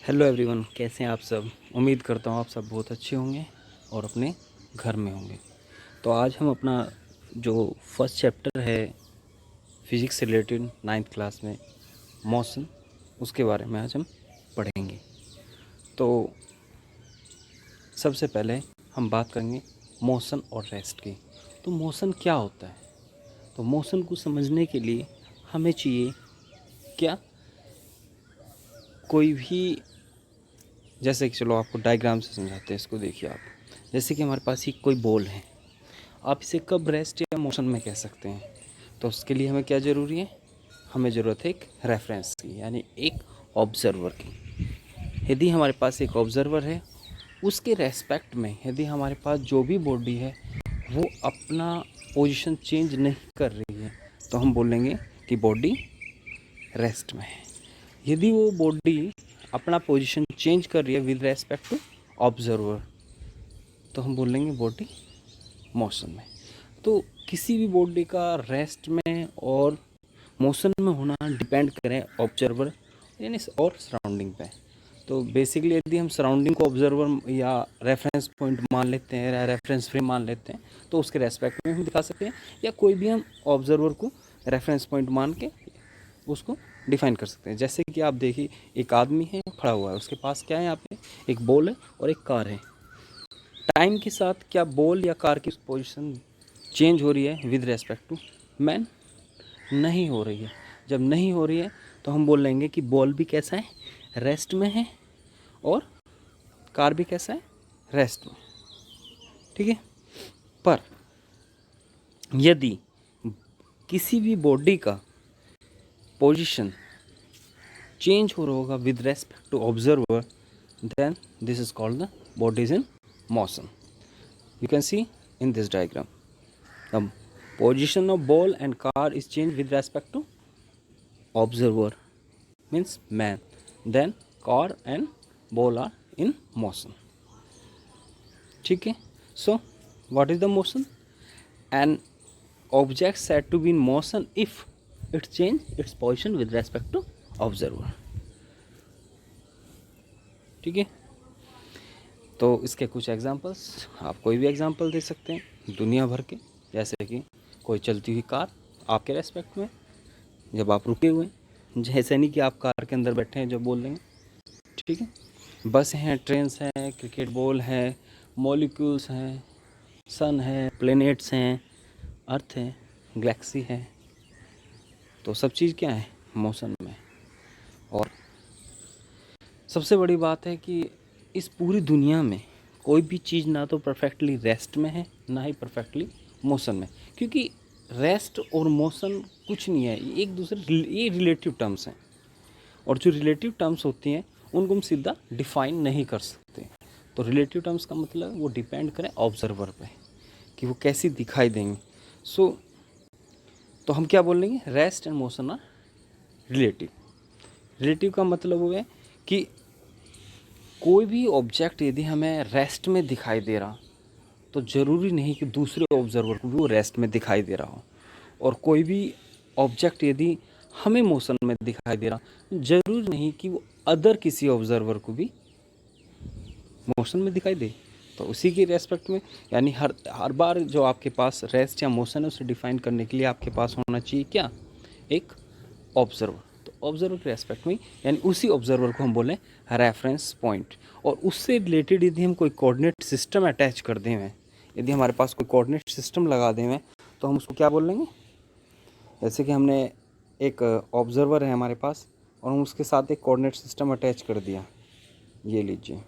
Hello everyone, कैसे हैं आप सब। उम्मीद करता हूँ आप सब बहुत अच्छे होंगे और अपने घर में होंगे। तो आज हम अपना जो फर्स्ट चैप्टर है फिज़िक्स से रिलेटेड 9th क्लास में मोशन, उसके बारे में आज हम पढ़ेंगे। तो सबसे पहले हम बात करेंगे मोशन और रेस्ट की। तो मोशन क्या होता है? तो मोशन को समझने के लिए हमें चाहिए क्या, कोई भी, जैसे कि चलो आपको डायग्राम से समझाते हैं इसको। देखिए आप, जैसे कि हमारे पास ही कोई बॉल है, आप इसे कब रेस्ट या मोशन में कह सकते हैं? तो उसके लिए हमें क्या ज़रूरी है? हमें ज़रूरत है एक रेफरेंस की, यानी एक ऑब्ज़र्वर की। यदि हमारे पास एक ऑब्ज़र्वर है, उसके रेस्पेक्ट में यदि हमारे पास जो भी बॉडी है वो अपना पोजीशन चेंज नहीं कर रही है, तो हम बोलेंगे कि बॉडी रेस्ट में है। यदि वो बॉडी अपना पोजीशन चेंज कर रही है विद रेस्पेक्ट टू ऑब्जर्वर, तो हम बोलेंगे बॉडी मोशन में। तो किसी भी बॉडी का रेस्ट में और मोशन में होना डिपेंड करें ऑब्जर्वर यानी और सराउंडिंग पे। तो बेसिकली यदि हम सराउंडिंग को ऑब्जर्वर या रेफरेंस पॉइंट मान लेते हैं या रेफरेंस फ्रेम मान लेते हैं, तो उसके रेस्पेक्ट में हम दिखा सकते हैं, या कोई भी हम ऑब्जर्वर को रेफरेंस पॉइंट मान के उसको डिफाइन कर सकते हैं। जैसे कि आप देखिए, एक आदमी है खड़ा हुआ है, उसके पास क्या है, यहाँ पे एक बॉल है और एक कार है। टाइम के साथ क्या बॉल या कार की पोजीशन चेंज हो रही है विद रेस्पेक्ट टू मैन? नहीं हो रही है। जब नहीं हो रही है तो हम बोल लेंगे कि बॉल भी कैसा है, रेस्ट में है, और कार भी कैसा है, रेस्ट में। ठीक है। पर यदि किसी भी बॉडी का पोजीशन चेंज हो रहा होगा with respect to observer, then this is called the body is in motion. You can see in this diagram the position of ball and car is changed with respect to observer, means man, then car and ball are in motion. ठीक है. So what is the motion? An object said to be in motion if it change its position with respect to observer. ठीक है. तो इसके कुछ examples, आप कोई भी एग्जांपल दे सकते हैं दुनिया भर के। जैसे कि कोई चलती हुई कार आपके रेस्पेक्ट में, जब आप रुके हुए हैं, जैसे नहीं कि आप कार के अंदर बैठे हैं जो बोल देंगे। ठीक है। बस हैं, ट्रेन्स हैं, क्रिकेट बॉल है, मॉलिक्यूल्स हैं, सन है, प्लेनेट्स हैं, अर्थ है, गैलेक्सी है। तो सब चीज़ क्या है, मोशन में। और सबसे बड़ी बात है कि इस पूरी दुनिया में कोई भी चीज़ ना तो परफेक्टली रेस्ट में है, ना ही परफेक्टली मोशन में। क्योंकि रेस्ट और मोशन कुछ नहीं है, एक दूसरे ये रिलेटिव टर्म्स हैं। और जो रिलेटिव टर्म्स होती हैं उनको हम सीधा डिफाइन नहीं कर सकते। तो रिलेटिव टर्म्स का मतलब वो डिपेंड करें ऑब्जर्वर पे कि वो कैसी दिखाई देंगे। तो हम क्या बोलेंगे, rest and motion are relative. Relative का मतलब वो है कि कोई भी ऑब्जेक्ट यदि हमें रेस्ट में दिखाई दे रहा, तो ज़रूरी नहीं कि दूसरे ऑब्जर्वर को भी वो रेस्ट में दिखाई दे रहा हो। और कोई भी ऑब्जेक्ट यदि हमें मोशन में दिखाई दे रहा, ज़रूरी नहीं कि वो अदर किसी ऑब्जर्वर को भी मोशन में दिखाई दे। तो उसी के रेस्पेक्ट में, यानी हर बार जो आपके पास रेस्ट या मोशन है उसे डिफाइन करने के लिए आपके पास होना चाहिए क्या, एक ऑब्जर्वर। तो ऑब्जर्वर के रेस्पेक्ट में, यानी उसी ऑब्जर्वर को हम बोलें रेफरेंस पॉइंट। और उससे रिलेटेड यदि हम कोई कोऑर्डिनेट सिस्टम अटैच कर दें हैं, यदि हमारे पास कोई कोऑर्डिनेट सिस्टम लगा दें हैं, तो हम उसको क्या बोल लेंगे। जैसे कि हमने एक ऑब्जर्वर है हमारे पास और हम उसके साथ एक कोऑर्डिनेट सिस्टम अटैच कर दिया। ये लीजिए,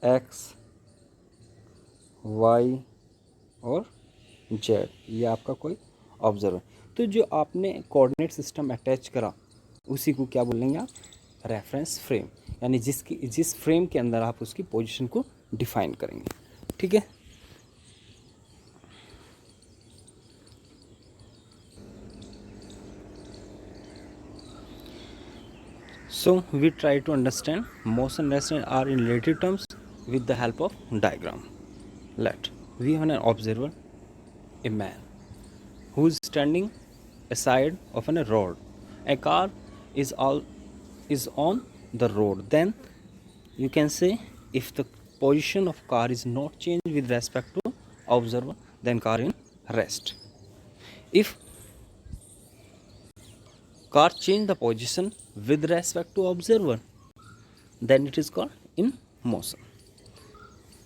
एक्स, वाई और जेड, ये आपका कोई ऑब्जर्वर। तो जो आपने कोऑर्डिनेट सिस्टम अटैच करा, उसी को क्या बोलेंगे आप, रेफरेंस फ्रेम। यानी जिस फ्रेम के अंदर आप उसकी पोजीशन को डिफाइन करेंगे। ठीक है। So we try to understand motion, rest and are in relative terms with the help of diagram. Let we have an observer, a man, who is standing aside of a road. A car is on the road, then you can say if the position of car is not changed with respect to observer, then car in rest. If car change the position with respect to observer, then it is called in motion.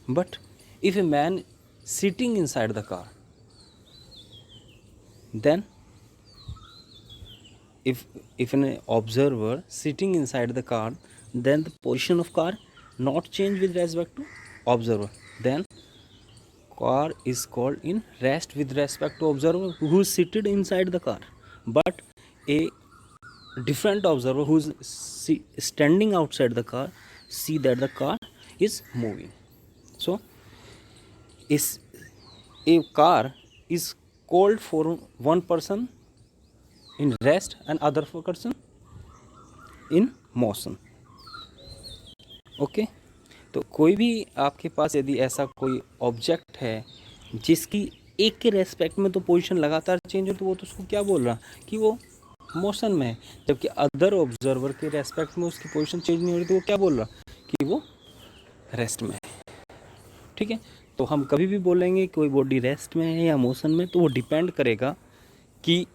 But if a man sitting inside the car, then if an observer sitting inside the car, then the position of car not change with respect to observer, then car is called in rest with respect to observer who is seated inside the car. But a different observer who is standing outside the car see that the car is moving. So is a car is called for one person in rest and other person in motion. Okay तो कोई भी आपके पास यदि ऐसा कोई object है जिसकी एक के रेस्पेक्ट में तो पोजीशन लगातार चेंज हो, तो वो तो उसको क्या बोल रहा कि वो मोशन में है, जबकि अदर ऑब्जर्वर के रेस्पेक्ट में उसकी पोजीशन चेंज नहीं हो रही, तो वो क्या बोल रहा कि वो रेस्ट में है। ठीक है, तो हम कभी भी बोलेंगे कोई बॉडी रेस्ट में है या मोशन में, तो वो डिपेंड करेगा कि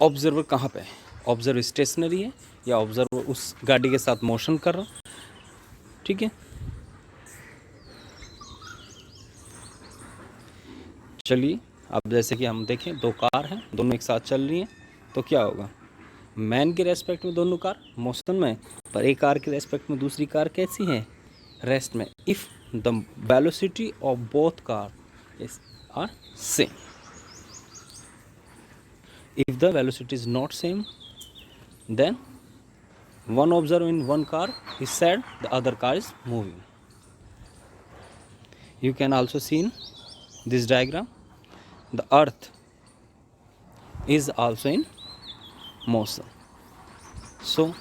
ऑब्जर्वर कहाँ पे है। ऑब्जर्वर स्टेशनरी है या ऑब्जर्वर उस गाड़ी के साथ मोशन कर रहा। ठीक है, चलिए अब जैसे कि हम देखें दो कार हैं, दोनों एक साथ चल रही हैं, तो क्या होगा, मैन के रेस्पेक्ट में दोनों कार मोशन में, पर एक कार के रेस्पेक्ट में दूसरी कार कैसी है, रेस्ट में। If the velocity of both car is are same, if the velocity is not same, then one observer in one car is said the other car is moving. You can also see in this diagram the earth is also in motion. So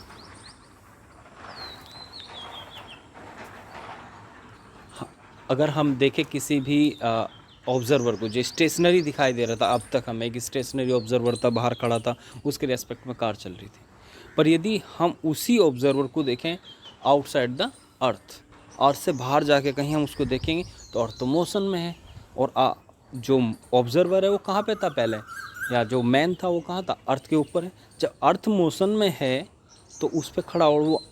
अगर हम देखें किसी भी observer को जो stationery दिखाई दे रहा था, अब तक हमें एक स्टेशनरी ऑब्जर्वर था, बाहर खड़ा था, उसके रेस्पेक्ट में कार चल रही थी, पर यदि हम उसी ऑब्जर्वर को देखें आउटसाइड द अर्थ से बाहर जाके कहीं हम उसको देखेंगे तो अर्थ तो मोशन में है, और जो ऑब्जर्वर है वो कहाँ पे था पहले, या जो मैन था वो कहाँ था, अर्थ के ऊपर है। जब अर्थ मोशन में है तो उस पर खड़ा, और वो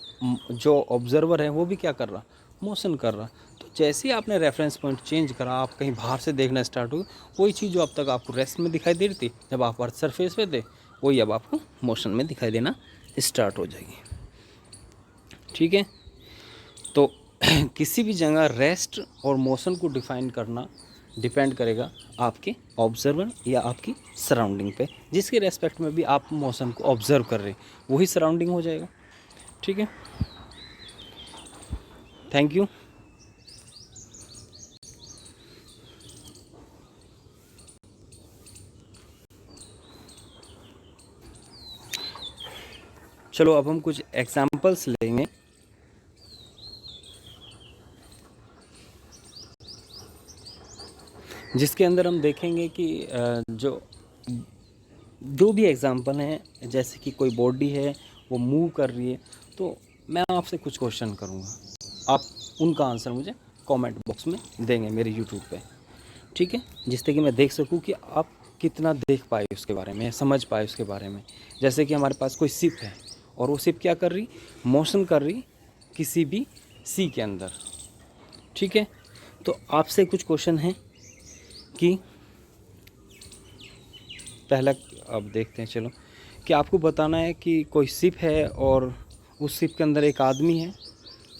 जो ऑब्जर्वर है वो भी क्या कर रहा, मोशन कर रहा। तो जैसे ही आपने रेफरेंस पॉइंट चेंज करा, आप कहीं बाहर से देखना स्टार्ट हुई, वही चीज़ जो अब तक आपको रेस्ट में दिखाई दे रही थी जब आप अर्थ सरफेस पे थे, वही अब आपको मोशन में दिखाई देना स्टार्ट हो जाएगी। ठीक है, तो किसी भी जगह रेस्ट और मोशन को डिफाइन करना डिपेंड करेगा आपके ऑब्जर्वर या आपकी सराउंडिंग पे, जिसके रेस्पेक्ट में भी आप मोशन को ऑब्जर्व कर रहे वही सराउंडिंग हो जाएगा। ठीक है, थैंक यू। चलो अब हम कुछ एग्जाम्पल्स लेंगे। जिसके अंदर हम देखेंगे कि जो भी एग्जाम्पल हैं, जैसे कि कोई बॉडी है वो मूव कर रही है, तो मैं आपसे कुछ क्वेश्चन करूँगा, आप उनका आंसर मुझे कमेंट बॉक्स में देंगे मेरे यूट्यूब पे। ठीक है, जिससे कि मैं देख सकूँ कि आप कितना देख पाए उसके बारे में, समझ पाए उसके बारे में। जैसे कि हमारे पास कोई शिप है और वो शिप क्या कर रही, मोशन कर रही किसी भी सी के अंदर। ठीक है, तो आपसे कुछ क्वेश्चन हैं कि पहला अब देखते हैं, चलो कि आपको बताना है कि कोई शिप है और उस शिप के अंदर एक आदमी है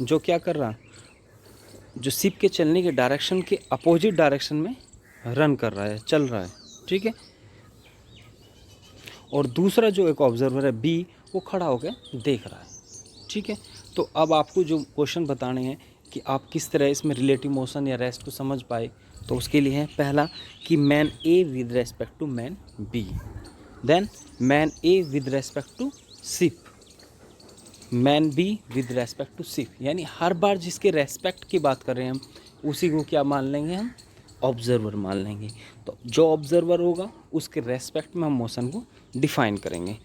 जो क्या कर रहा, जो शिप के चलने के डायरेक्शन के अपोजिट डायरेक्शन में रन कर रहा है, चल रहा है। ठीक है, और दूसरा जो एक ऑब्जर्वर है बी, वो खड़ा होकर देख रहा है। ठीक है, तो अब आपको जो क्वेश्चन बताने हैं कि आप किस तरह इसमें रिलेटिव मोशन या रेस्ट को समझ पाए, तो उसके लिए है पहला कि man A with respect to man B, then man A with respect to ship, man B with respect to ship. यानी हर बार जिसके रेस्पेक्ट की बात कर रहे हैं हम, उसी को क्या मान लेंगे, हम ऑब्जर्वर मान लेंगे। तो जो ऑब्जर्वर होगा उसके रेस्पेक्ट में हम मोशन को डिफाइन करेंगे।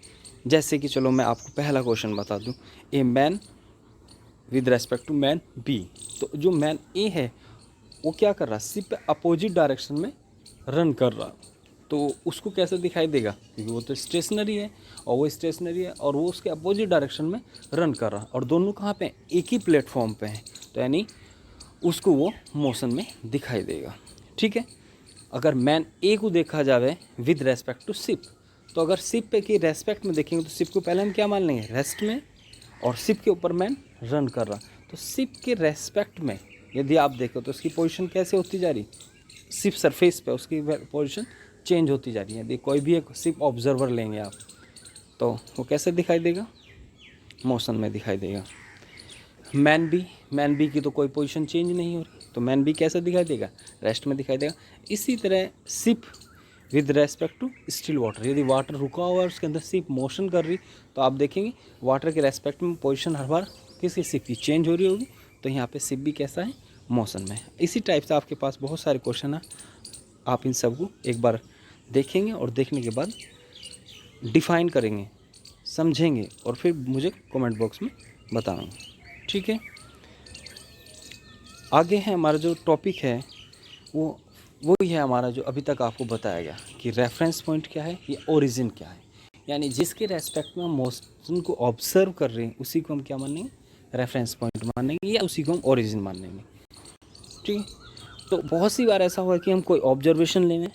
जैसे कि चलो मैं आपको पहला क्वेश्चन बता दूं, A man with respect to man B. तो जो मैन ए है वो क्या कर रहा, शिप अपोजिट डायरेक्शन में रन कर रहा, तो उसको कैसे दिखाई देगा, क्योंकि वो तो स्टेशनरी है और वो स्टेशनरी है और वो उसके अपोजिट डायरेक्शन में रन कर रहा, और दोनों कहाँ पे हैं, एक ही प्लेटफॉर्म पे हैं, तो यानी उसको वो मोशन में दिखाई देगा। ठीक है। अगर मैन ए को देखा जाए विद रेस्पेक्ट टू शिप, तो अगर शिप पे की रेस्पेक्ट में देखेंगे तो शिप को पहले हम क्या मान लेंगे, रेस्ट में, और शिप के ऊपर मैन रन कर रहा, तो शिप के रेस्पेक्ट में यदि आप देखो तो उसकी पोजीशन कैसे होती जा रही, शिप सरफेस पे उसकी पोजीशन चेंज होती जा रही है। यदि कोई भी एक शिप ऑब्जर्वर लेंगे आप, तो वो कैसे दिखाई देगा, मोशन में दिखाई देगा। मैन बी की तो कोई पोजीशन चेंज नहीं हो रही, तो मैन बी कैसे दिखाई देगा, रेस्ट में दिखाई देगा। इसी तरह ship with respect to still water, यदि वाटर रुका हुआ है उसके अंदर शिप मोशन कर रही, तो आप देखेंगे वाटर के रेस्पेक्ट में पोजीशन हर बार किसी शिप की चेंज हो रही होगी, तो यहाँ पे शिप भी कैसा है, मोशन में। इसी टाइप से आपके पास बहुत सारे क्वेश्चन है, आप इन सबको एक बार देखेंगे और देखने के बाद डिफाइन करेंगे, समझेंगे और फिर मुझे कमेंट बॉक्स में बताएंगे। ठीक है। आगे है हमारा जो टॉपिक है वो ही है हमारा जो अभी तक आपको बताया गया कि रेफरेंस पॉइंट क्या है या ओरिजिन क्या है, यानी जिसके रेस्पेक्ट में हम मोशन को ऑब्जर्व कर रहे हैं उसी को हम क्या मानेंगे, रेफरेंस पॉइंट मानेंगे, या उसी को हम ओरिजिन मानेंगे। ठीक है। तो बहुत सी बार ऐसा हुआ कि हम कोई ऑब्जर्वेशन लेंगे,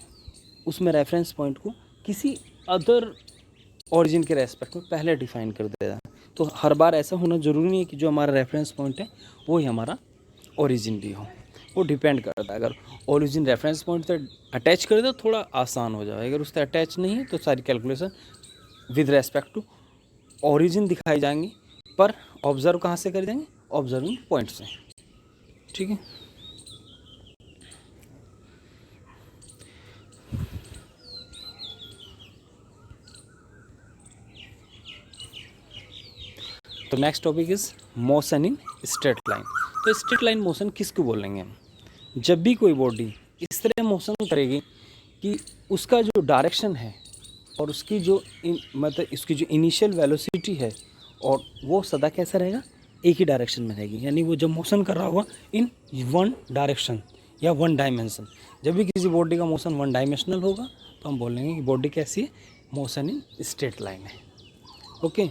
उसमें रेफरेंस पॉइंट को किसी अदर ओरिजिन के रेस्पेक्ट में पहले डिफाइन कर देता है। तो हर बार ऐसा होना ज़रूरी नहीं है कि जो हमारा रेफरेंस पॉइंट है वो ही हमारा ओरिजिन भी हो, वो डिपेंड करता है। अगर ओरिजिन रेफरेंस पॉइंट से अटैच कर दे तो थोड़ा आसान हो जाए, अगर उससे अटैच नहीं है तो सारी calculation with respect to origin दिखाई जाएंगी, पर ऑब्जर्व कहाँ से कर देंगे, ऑब्जर्विंग पॉइंट से। ठीक है। तो next topic is motion in straight line. तो स्ट्रेट लाइन मोशन किसको बोलेंगे हम, जब भी कोई बॉडी इस तरह मोशन करेगी कि उसका जो डायरेक्शन है और उसकी जो मतलब इसकी जो इनिशियल वेलोसिटी है और वो सदा कैसा रहेगा, एक ही डायरेक्शन में रहेगी, यानी वो जब मोशन कर रहा होगा इन वन डायरेक्शन या वन डायमेंशन। जब भी किसी बॉडी का मोशन वन डायमेंशनल होगा तो हम बोलेंगे कि बॉडी कैसी है, मोशन इन स्ट्रेट लाइन है। ओके।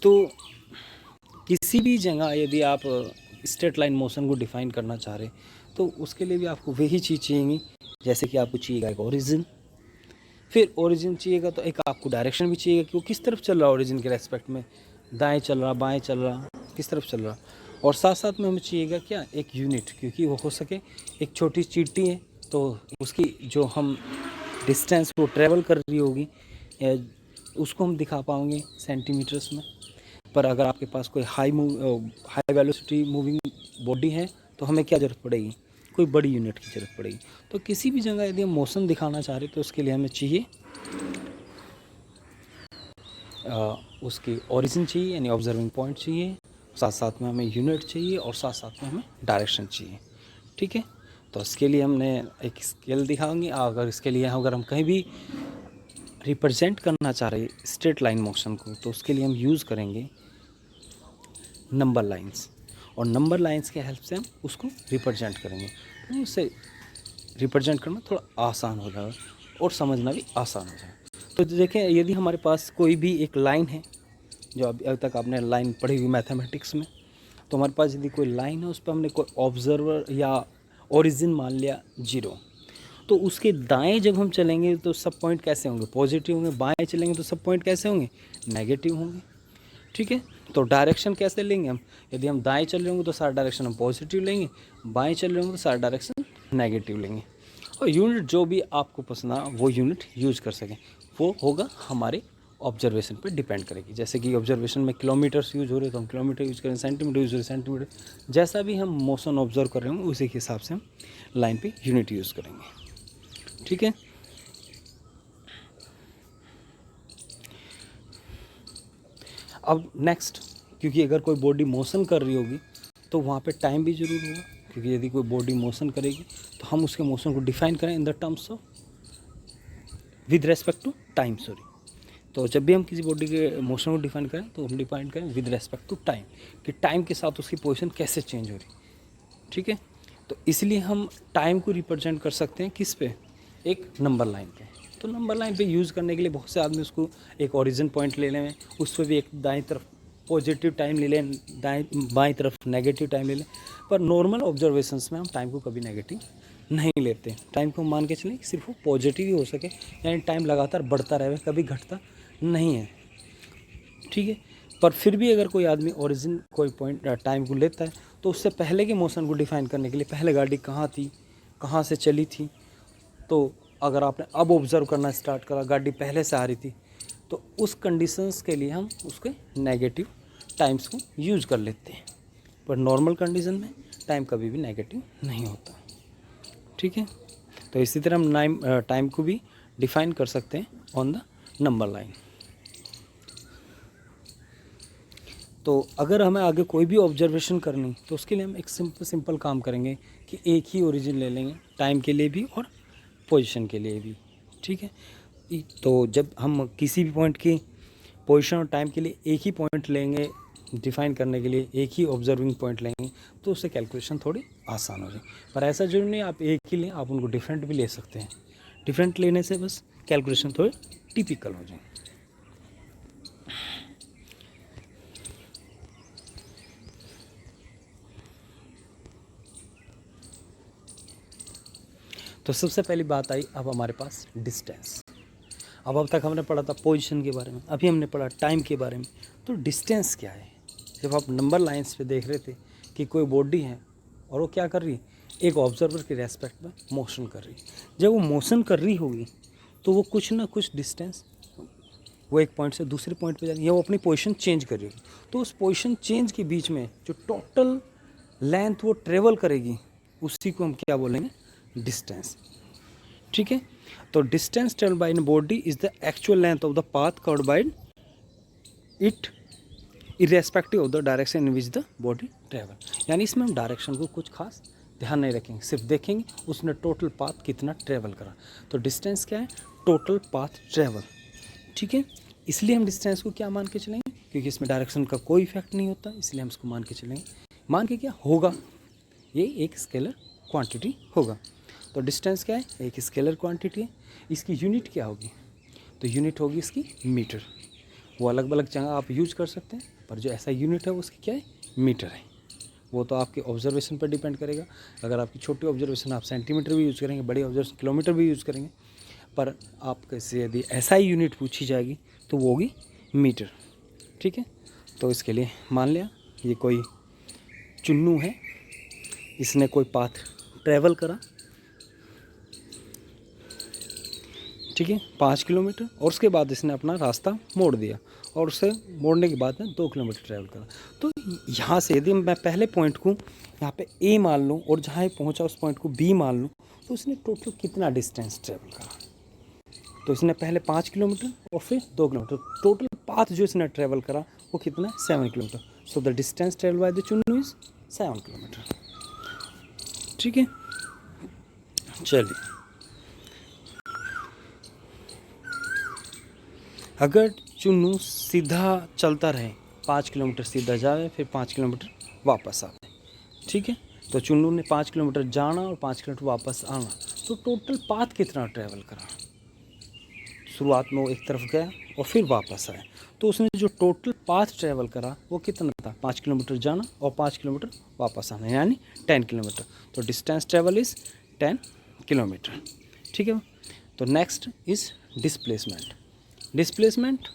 तो किसी भी जगह यदि आप स्ट्रेट लाइन मोशन को डिफाइन करना चाह रहे तो उसके लिए भी आपको वही चीज़ चाहिए, जैसे कि आपको चाहिएगा एक ओरिजिन, फिर ओरिजिन चाहिएगा तो एक आपको डायरेक्शन भी चाहिएगा कि वो किस तरफ चल रहा है, ओरिजिन के रेस्पेक्ट में दाएं चल रहा, बाएं चल रहा, किस तरफ चल रहा, और साथ साथ में हमें चाहिएगा क्या, एक यूनिट, क्योंकि वो हो सके एक छोटी चींटी है तो उसकी जो हम डिस्टेंस वो ट्रेवल कर रही होगी उसको हम दिखा पाएंगे सेंटीमीटर्स में। पर अगर आपके पास कोई हाई वेलोसिटी मूविंग बॉडी है तो हमें क्या ज़रूरत पड़ेगी, कोई बड़ी यूनिट की ज़रूरत पड़ेगी। तो किसी भी जगह यदि हम मोशन दिखाना चाह रहे तो उसके लिए हमें चाहिए उसकी ओरिजिन चाहिए, यानी ऑब्जर्विंग पॉइंट चाहिए, साथ साथ में हमें यूनिट चाहिए और साथ साथ में हमें डायरेक्शन चाहिए। ठीक है। तो इसके लिए हमने एक स्केल दिखाएंगे, अगर इसके लिए अगर हम कहीं भी रिप्रेजेंट करना चाह रहे हैं स्ट्रेट लाइन मोशन को तो उसके लिए हम यूज़ करेंगे नंबर लाइंस, और नंबर लाइंस के हेल्प से हम उसको रिप्रेजेंट करेंगे, तो उससे रिप्रेजेंट करना थोड़ा आसान हो जाएगा और समझना भी आसान हो जाएगा। तो देखें यदि हमारे पास कोई भी एक लाइन है, जो अभी तक आपने लाइन पढ़ी हुई मैथमेटिक्स में, तो हमारे पास यदि कोई लाइन है उस पर हमने कोई ऑब्जर्वर या ओरिजिन मान लिया 0, तो उसके दाएं जब हम चलेंगे तो सब पॉइंट कैसे होंगे, पॉजिटिव होंगे, बाएं चलेंगे तो सब पॉइंट कैसे होंगे, नेगेटिव होंगे। ठीक है। तो डायरेक्शन कैसे लेंगे हम, यदि हम दाएं चल रहे होंगे तो सारा डायरेक्शन हम पॉजिटिव लेंगे, बाएं चल रहे होंगे तो सारा डायरेक्शन नेगेटिव लेंगे, और यूनिट जो भी आपको पसंद आ वो यूनिट यूज कर सकें, वो होगा हमारे ऑब्जर्वेशन पे डिपेंड करेगी। जैसे कि ऑब्जर्वेशन में किलोमीटर्स यूज हो रहे तो हम किलोमीटर यूज करें, सेंटीमीटर यूज करें सेंटीमीटर, जैसा भी हम मोशन ऑब्जर्व कर रहे होंगे उसी के हिसाब से हम लाइन पे यूनिट यूज़ करेंगे। ठीक है। अब नेक्स्ट, क्योंकि अगर कोई बॉडी मोशन कर रही होगी तो वहाँ पे टाइम भी ज़रूर होगा, क्योंकि यदि कोई बॉडी मोशन करेगी तो हम उसके मोशन को डिफाइन करें in the terms of with respect to time, sorry. तो जब भी हम किसी बॉडी के मोशन को डिफाइन करें तो हम डिफाइन करें विद रेस्पेक्ट टू टाइम, कि टाइम के साथ उसकी पोजीशन कैसे चेंज हो रही, ठीक है। तो इसलिए हम टाइम को रिप्रेजेंट कर सकते हैं किस पे, एक नंबर लाइन पे। तो नंबर लाइन पे यूज़ करने के लिए बहुत से आदमी उसको एक ओरिजिन पॉइंट ले लें, उस पर भी एक दाएं तरफ पॉजिटिव टाइम ले लें, बाएं तरफ नेगेटिव टाइम ले लें, पर नॉर्मल ऑब्जर्वेशंस में हम टाइम को कभी नेगेटिव नहीं लेते। टाइम को मान के चलें सिर्फ वो पॉजिटिव ही हो सके, यानी टाइम लगातार बढ़ता रहे, कभी घटता नहीं है, ठीक है। पर फिर भी अगर कोई आदमी ओरिजिन कोई पॉइंट टाइम को लेता है तो उससे पहले के मोशन को डिफाइन करने के लिए पहले गाड़ी कहाँ थी, कहाँ से चली थी, तो अगर आपने अब ऑब्ज़र्व करना स्टार्ट करा गाड़ी पहले से आ रही थी, तो उस कंडीशंस के लिए हम उसके नेगेटिव टाइम्स को यूज़ कर लेते हैं। पर नॉर्मल कंडीशन में टाइम कभी भी नेगेटिव नहीं होता, ठीक है। तो इसी तरह हम टाइम को भी डिफाइन कर सकते हैं ऑन द नंबर लाइन। तो अगर हमें आगे कोई भी ऑब्जर्वेशन करनी तो उसके लिए हम एक सिंपल काम करेंगे कि एक ही ओरिजिन ले लेंगे, टाइम के लिए भी और पोजीशन के लिए भी, ठीक है। तो जब हम किसी भी पॉइंट की पोजीशन और टाइम के लिए एक ही पॉइंट लेंगे डिफाइन करने के लिए, एक ही ऑब्जर्विंग पॉइंट लेंगे, तो उससे कैलकुलेशन थोड़ी आसान हो जाएगी। पर ऐसा जरूरी नहीं आप एक ही लें, आप उनको डिफरेंट भी ले सकते हैं। डिफरेंट लेने से बस कैलकुलेशन थोड़ी टिपिकल हो जाए। तो सबसे पहली बात आई अब हमारे पास डिस्टेंस। अब तक हमने पढ़ा था पोजीशन के बारे में, अभी हमने पढ़ा टाइम के बारे में। तो डिस्टेंस क्या है? जब आप नंबर लाइंस पे देख रहे थे कि कोई बॉडी है और वो क्या कर रही है, एक ऑब्जर्वर के रेस्पेक्ट में मोशन कर रही है। जब वो मोशन कर रही होगी तो वो कुछ ना कुछ डिस्टेंस, वो एक पॉइंट से दूसरे पॉइंट पे जा रही है, वो अपनी पोजीशन चेंज कर रही होगी। तो उस पोजीशन चेंज के बीच में जो टोटल लेंथ वो ट्रेवल करेगी उसी को हम क्या बोलेंगे, डिस्टेंस, ठीक है। तो distance travel by in body is the actual length of the path covered by it irrespective of the direction in which the body travel. यानी इसमें हम डायरेक्शन को कुछ खास ध्यान नहीं रखेंगे, सिर्फ देखेंगे उसने टोटल पाथ कितना ट्रेवल करा। तो डिस्टेंस क्या है, टोटल पाथ ट्रेवल, ठीक है। इसलिए हम डिस्टेंस को क्या मान के चलेंगे, क्योंकि इसमें डायरेक्शन का कोई इफेक्ट नहीं होता, इसलिए हम इसको मान के चलेंगे। मान के क्या होगा, ये एक स्केलर क्वांटिटी होगा। तो डिस्टेंस क्या है, एक स्केलर क्वांटिटी है। इसकी यूनिट क्या होगी, तो यूनिट होगी इसकी मीटर। वो अलग अलग जगह आप यूज कर सकते हैं, पर जो ऐसा यूनिट है वो उसकी क्या है, मीटर है। वो तो आपके ऑब्जर्वेशन पर डिपेंड करेगा। अगर आपकी छोटी ऑब्जर्वेशन आप सेंटीमीटर भी यूज़ करेंगे, बड़ी ऑब्जर्वेशन किलोमीटर भी यूज़ करेंगे, पर आपके से यदि ऐसा ही यूनिट पूछी जाएगी तो वो होगी मीटर, ठीक है। तो इसके लिए मान लिया ये कोई चुन्नू है, इसने कोई पाथ ट्रैवल करा, ठीक है, 5 किलोमीटर, और उसके बाद इसने अपना रास्ता मोड़ दिया और उसे मोड़ने के बाद में 2 किलोमीटर ट्रैवल करा। तो यहाँ से यदि मैं पहले पॉइंट को यहाँ पे ए मान लूँ और जहाँ पहुँचा उस पॉइंट को बी मान लूँ, तो इसने टोटल कितना डिस्टेंस ट्रैवल करा। तो इसने पहले 5 किलोमीटर और फिर 2 किलोमीटर, टोटल पाथ जो इसने ट्रैवल करा वो कितना है, 7 kilometre. So the distance travel by the Chunnu is 7 kilometre, ठीक है। चलिए, अगर चुन्नू सीधा चलता रहे, 5 किलोमीटर सीधा जाए फिर 5 किलोमीटर वापस आए, ठीक है। तो चुन्नू ने 5 किलोमीटर जाना और 5 किलोमीटर वापस आना, तो टोटल पाथ कितना ट्रैवल करा। शुरुआत में वो एक तरफ गया और फिर वापस आया, तो उसने जो टोटल पाथ ट्रैवल करा वो कितना था, 5 किलोमीटर जाना और 5 किलोमीटर वापस आना, यानी 10 किलोमीटर। तो डिस्टेंस ट्रैवल इज़ 10 किलोमीटर, ठीक है। तो next is displacement. Displacement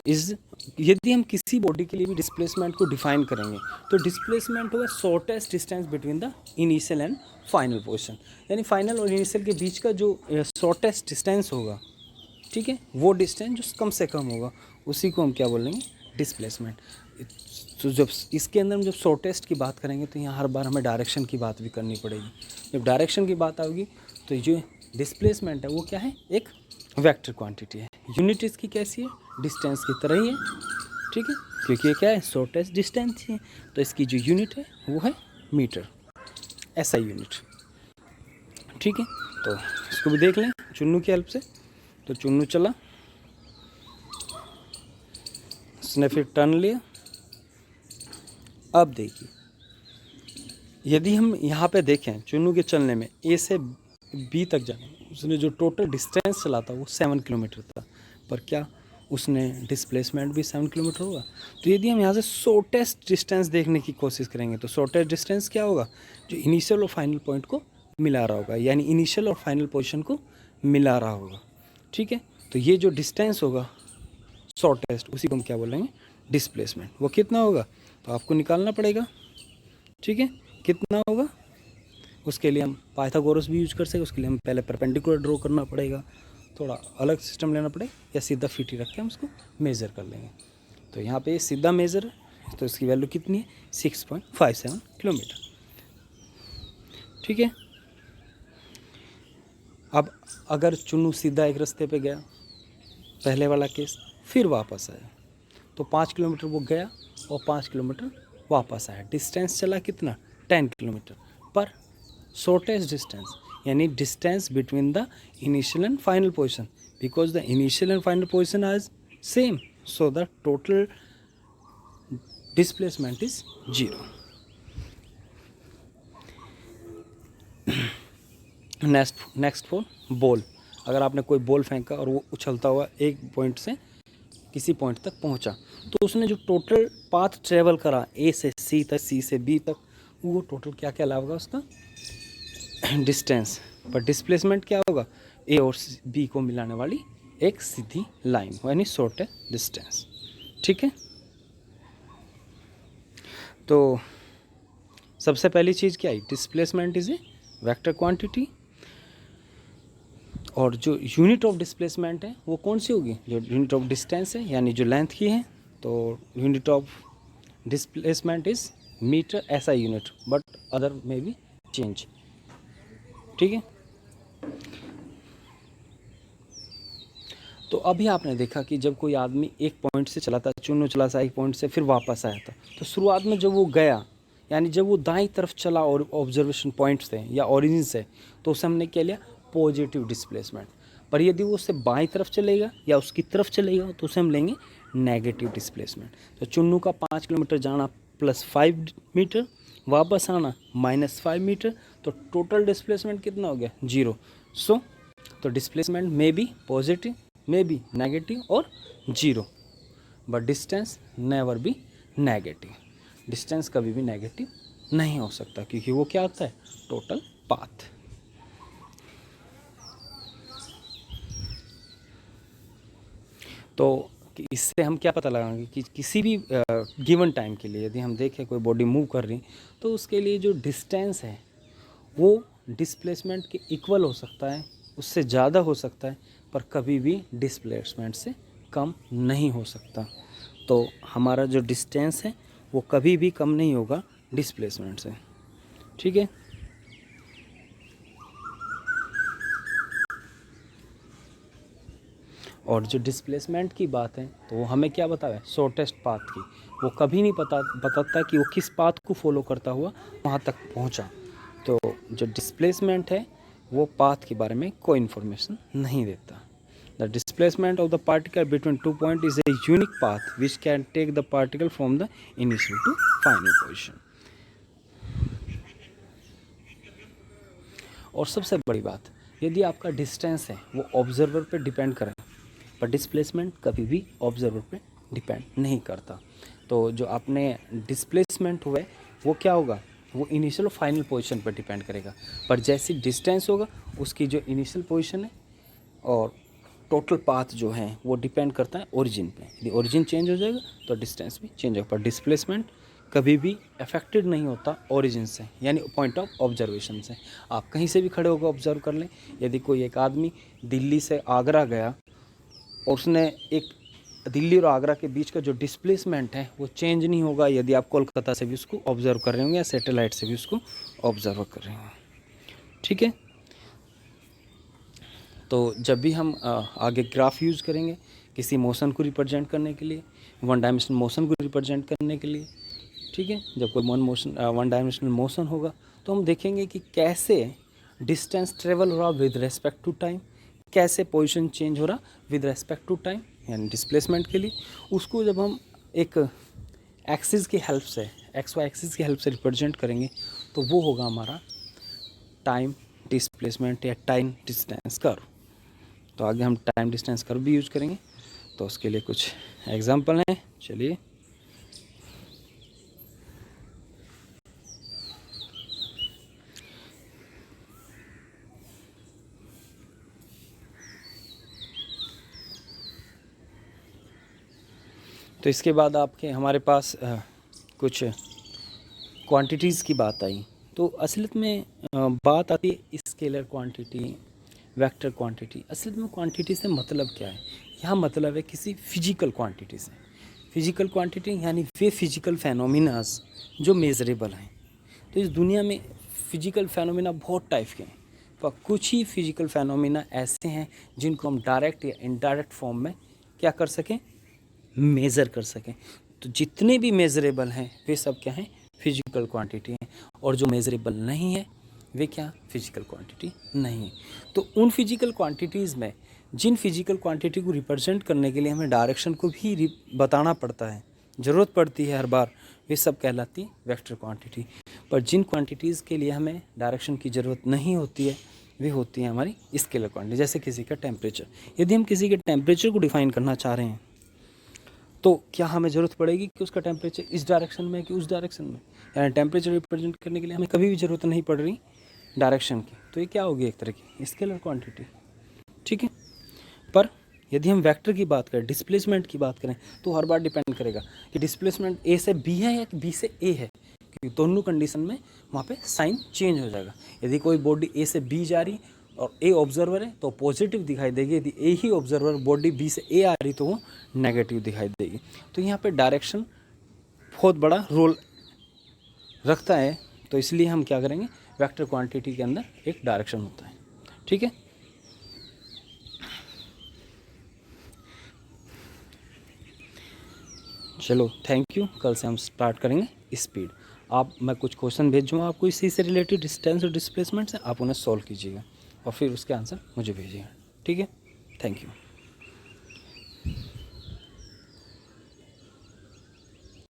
is, यदि हम किसी बॉडी के लिए भी डिस्प्लेसमेंट को डिफाइन करेंगे तो डिस्प्लेसमेंट होगा shortest distance between the initial and final position. यानी फाइनल और इनिशियल के बीच का जो शॉर्टेस्ट डिस्टेंस होगा, ठीक है, वो डिस्टेंस जो कम से कम होगा उसी को हम क्या बोलेंगे, डिस्प्लेसमेंट। तो जब इसके अंदर हम जब शॉर्टेस्ट की बात करेंगे तो यहाँ हर बार हमें डायरेक्शन की बात भी करनी पड़ेगी। जब डायरेक्शन की बात आएगी तो जो डिस्प्लेसमेंट है वो क्या है, एक वेक्टर क्वांटिटी है। यूनिट इसकी कैसी है, डिस्टेंस की तरह ही है, ठीक है, क्योंकि ये क्या है, शॉर्टेस्ट डिस्टेंस है। तो इसकी जो यूनिट है वो है मीटर, ऐसा यूनिट, ठीक है। तो इसको भी देख लें, चुन्नू की हेल्प से। तो चुन्नू चला, उसने फिर टर्न लिया। अब देखिए, यदि हम यहाँ पे देखें चुन्नू के चलने में ए से बी तक जाने, उसने जो टोटल डिस्टेंस चला था वो 7 किलोमीटर था, पर क्या उसने डिस्प्लेसमेंट भी 7 किलोमीटर होगा। तो यदि हम यहाँ से शॉर्टेस्ट डिस्टेंस देखने की कोशिश करेंगे तो शॉर्टेस्ट डिस्टेंस क्या होगा, जो इनिशियल और फाइनल पॉइंट को मिला रहा होगा, यानी इनिशियल और फाइनल पोजीशन को मिला रहा होगा। ठीक है, तो ये जो डिस्टेंस होगा शॉर्टेस्ट, उसी को हम क्या बोलेंगे, डिस्प्लेसमेंट। वो कितना होगा तो आपको निकालना पड़ेगा। ठीक है, कितना होगा, उसके लिए हम पाइथागोरस भी यूज कर सकते हैं। उसके लिए हम पहले परपेंडिकुलर ड्रॉ करना पड़ेगा, थोड़ा अलग सिस्टम लेना पड़ेगा, या सीधा फीटी रख के हम उसको मेज़र कर लेंगे। तो यहाँ पे सीधा मेज़र है, तो इसकी वैल्यू कितनी है, 6.57 किलोमीटर। ठीक है, अब अगर चुन्नू सीधा एक रास्ते पे गया, पहले वाला केस, फिर वापस आया, तो 5 किलोमीटर वो गया और 5 किलोमीटर वापस आया। डिस्टेंस चला कितना, 10 किलोमीटर, पर शॉर्टेस्ट डिस्टेंस, यानी distance between the initial and final position, because the initial and final position are same, so the total displacement is 0। Next for ball. अगर आपने कोई बॉल फेंका और वो उछलता हुआ एक पॉइंट से किसी पॉइंट तक पहुंचा, तो उसने जो टोटल पाथ ट्रेवल करा ए से सी तक, सी से बी तक, वो टोटल क्या कहलाएगा उसका, डिस्टेंस। पर डिस्प्लेसमेंट क्या होगा, ए और बी को मिलाने वाली एक सीधी लाइन, यानी शॉर्टेस्ट डिस्टेंस। ठीक है, तो सबसे पहली चीज़ क्या है, displacement is a vector quantity. और जो यूनिट ऑफ डिस्प्लेसमेंट है वो कौन सी होगी, जो यूनिट ऑफ डिस्टेंस है, यानी जो लेंथ की है, तो unit of displacement is metre, ऐसा यूनिट, बट अदर में भी चेंज। ठीक है, तो अभी आपने देखा कि जब कोई आदमी एक पॉइंट से चला था, चुन्नू चला था एक पॉइंट से, फिर वापस आया था, तो शुरुआत में जब वो गया, यानी जब वो दाईं तरफ चला और ऑब्जर्वेशन पॉइंट से या ओरिजिन से, तो उसे हमने क्या लिया, पॉजिटिव डिस्प्लेसमेंट। पर यदि वो उससे बाईं तरफ चलेगा या उसकी तरफ चलेगा, तो उसे हम लेंगे नेगेटिव डिस्प्लेसमेंट। तो चुन्नू का 5 किलोमीटर जाना +5 मीटर, वापस आना -5 मीटर, तो टोटल डिस्प्लेसमेंट कितना हो गया, 0। सो तो डिस्प्लेसमेंट में be positive, may be negative और 0, but distance never be negative. Distance कभी भी नेगेटिव नहीं हो सकता, क्योंकि वो क्या होता है, टोटल पाथ। तो इससे हम क्या पता लगाएंगे कि किसी भी गिवन टाइम के लिए यदि हम देखें कोई बॉडी मूव कर रही, तो उसके लिए जो डिस्टेंस है वो डिस्प्लेसमेंट के इक्वल हो सकता है, उससे ज़्यादा हो सकता है, पर कभी भी डिस्प्लेसमेंट से कम नहीं हो सकता। तो हमारा जो डिस्टेंस है वो कभी भी कम नहीं होगा डिस्प्लेसमेंट से। ठीक है, और जो डिस्प्लेसमेंट की बात है तो वो हमें क्या बताया, शॉर्टेस्ट पाथ की। वो कभी नहीं बताता कि वो किस पाथ को फॉलो करता हुआ वहाँ तक पहुँचा। तो जो डिस्प्लेसमेंट है वो पाथ के बारे में कोई इन्फॉर्मेशन नहीं देता। The displacement of the particle between 2 point is a unique path which can take the particle from the initial to final position. और सबसे बड़ी बात, यदि आपका डिस्टेंस है वो ऑब्जर्वर पे डिपेंड करे, पर डिस्प्लेसमेंट कभी भी ऑब्जर्वर पे डिपेंड नहीं करता। तो जो आपने डिस्प्लेसमेंट हुआ है वो क्या होगा, वो इनिशियल और फाइनल पोजीशन पर डिपेंड करेगा। पर जैसी डिस्टेंस होगा उसकी जो इनिशियल पोजीशन है और टोटल पाथ जो है वो डिपेंड करता है ओरिजिन पे। यदि ओरिजिन चेंज हो जाएगा तो डिस्टेंस भी चेंज होगा, पर डिस्प्लेसमेंट कभी भी अफेक्टेड नहीं होता ओरिजिन से, यानी पॉइंट ऑफ ऑब्जर्वेशन से। आप कहीं से भी खड़े होकर ऑब्जर्व कर लें, यदि कोई एक आदमी दिल्ली से आगरा गया और उसने एक दिल्ली और आगरा के बीच का जो डिस्प्लेसमेंट है वो चेंज नहीं होगा, यदि आप कोलकाता से भी उसको ऑब्जर्व कर रहे होंगे या सैटेलाइट से भी उसको ऑब्जर्व कर रहे होंगे। ठीक है, तो जब भी हम आगे ग्राफ यूज़ करेंगे किसी मोशन को रिप्रेजेंट करने के लिए, वन डायमेंशनल मोशन को रिप्रेजेंट करने के लिए, ठीक है, जब कोई वन डायमेंशनल मोशन होगा तो हम देखेंगे कि कैसे डिस्टेंस ट्रेवल हो रहा विद रेस्पेक्ट टू टाइम, कैसे पोजीशन चेंज हो रहा विद रेस्पेक्ट टू टाइम, यानी डिस्प्लेसमेंट के लिए, उसको जब हम एक एक्सिस की हेल्प से, एक्स वाई एक्सिस की हेल्प से रिप्रेजेंट करेंगे तो वो होगा हमारा टाइम डिस्प्लेसमेंट या टाइम डिस्टेंस कर्व। तो आगे हम टाइम डिस्टेंस कर्व भी यूज करेंगे, तो उसके लिए कुछ एग्जांपल हैं, चलिए। तो इसके बाद आपके हमारे पास कुछ क्वांटिटीज़ की बात आई। तो असलियत में बात आती है स्केलर क्वांटिटी, वेक्टर क्वांटिटी। असलियत में क्वांटिटी से मतलब क्या है? यहाँ मतलब है किसी फिजिकल क्वांटिटी से। फिजिकल क्वांटिटी यानी वे फिजिकल फेनोमिनाज जो मेजरेबल हैं। तो इस दुनिया में फिजिकल फेनोमिना बहुत टाइप के हैं, पर कुछ ही फिजिकल फेनोमिना ऐसे हैं जिनको हम डायरेक्ट या इनडायरेक्ट फॉर्म में क्या कर सकें, मेज़र कर सकें। तो जितने भी मेज़रेबल हैं वे सब क्या हैं, फिजिकल क्वांटिटी हैं, और जो मेज़रेबल नहीं है वे क्या, फिजिकल क्वांटिटी नहीं है। तो उन फिजिकल क्वांटिटीज़ में जिन फिजिकल क्वांटिटी को रिप्रेजेंट करने के लिए हमें डायरेक्शन को भी बताना पड़ता है, ज़रूरत पड़ती है हर बार, वे सब कहलाती है वेक्टर क्वांटिटी। पर जिन क्वांटिटीज़ के लिए हमें डायरेक्शन की ज़रूरत नहीं होती है वे होती हैं हमारी स्केलर क्वांटिटी। जैसे किसी का टेम्परेचर, यदि हम किसी के टेम्परेचर को डिफाइन करना चाह रहे हैं तो क्या हमें ज़रूरत पड़ेगी कि उसका टेम्परेचर इस डायरेक्शन में है कि उस डायरेक्शन में, यानी टेम्परेचर रिप्रेजेंट करने के लिए हमें कभी भी ज़रूरत नहीं पड़ रही डायरेक्शन की। तो ये क्या होगी, एक तरह की स्केलर क्वांटिटी, ठीक है। पर यदि हम वेक्टर की बात करें, डिस्प्लेसमेंट की बात करें, तो हर बार डिपेंड करेगा कि डिस्प्लेसमेंट ए से बी है या बी से ए है, क्योंकि दोनों कंडीशन में वहाँ पे साइन चेंज हो जाएगा। यदि कोई बॉडी ए से बी जा रही और ए ऑब्जर्वर है तो पॉजिटिव दिखाई देगी, यदि ए ही ऑब्जर्वर बॉडी बी से ए आ रही तो वो नेगेटिव दिखाई देगी। तो यहाँ पे डायरेक्शन बहुत बड़ा रोल रखता है, तो इसलिए हम क्या करेंगे, वेक्टर क्वांटिटी के अंदर एक डायरेक्शन होता है, ठीक है। चलो थैंक यू, कल से हम स्टार्ट करेंगे स्पीड। आप, मैं कुछ क्वेश्चन भेजूँगा आपको इसी से रिलेटेड, डिस्टेंस और डिस्प्लेसमेंट से, आप उन्हें सॉल्व कीजिएगा और फिर उसके आंसर मुझे भेजिएगा, ठीक है। Thank you.